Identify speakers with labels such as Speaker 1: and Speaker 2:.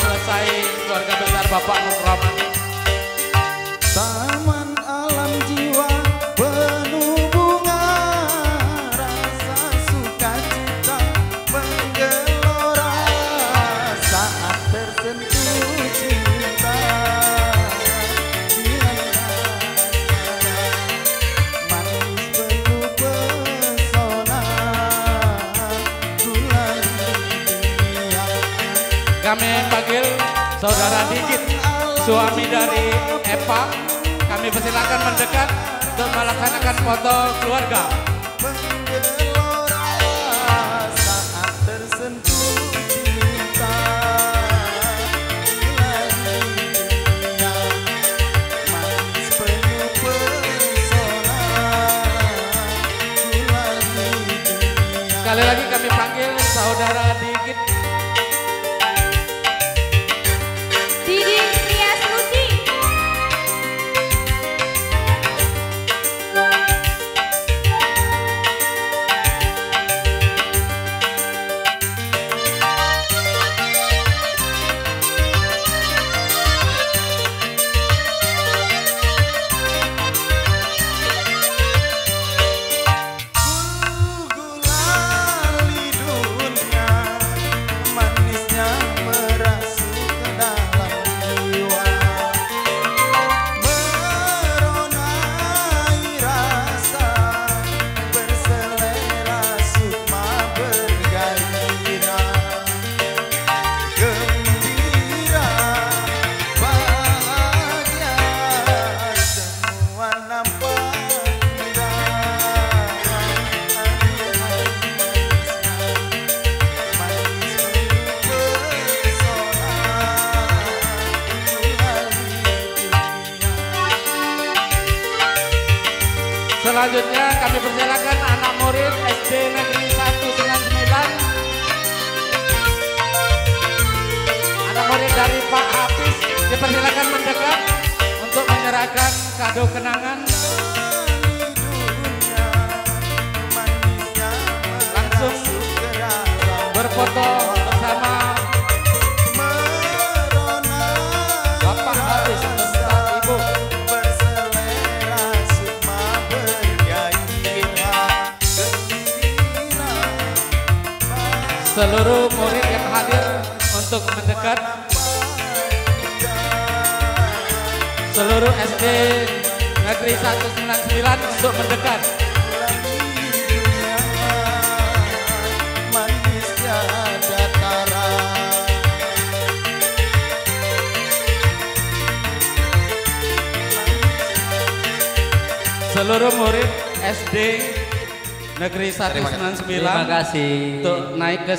Speaker 1: selesai keluarga besar Bapak Nukroman.
Speaker 2: Taman alam jiwa penuh bunga, rasa sukacita menggelora saat tersentuh cinta. Manis penuh pesona, gulali dunia.
Speaker 1: Kami panggil Saudara Digit, suami dari Eva. Kami persilakan mendekat untuk melaksanakan foto keluarga.
Speaker 2: Menggelora saat tersentuh cinta. Gulali dunia, manis penuh pesona, gulali dunia.
Speaker 1: Sekali lagi kami panggil Saudara Digit.
Speaker 3: Didi Triasmuti.
Speaker 2: Gulali dunia, manisnya merasuk ke dalam jiwa, meronai rasa, berselera sukma bergairah, gembira, bahagia, semua nampak
Speaker 1: Selanjutnya kami persilakan anak murid SD Negeri 199. Anak murid dari Pak Hafiz dipersilakan mendekat untuk menyerahkan kado kenangan. Langsung berfoto bersama Bapak Hafiz beserta Ibu. Seluruh murid yang hadir untuk mendekat, seluruh SD Negeri 199 untuk mendekat. Seluruh murid SD Negeri 199
Speaker 4: Terima kasih.
Speaker 1: untuk naik ke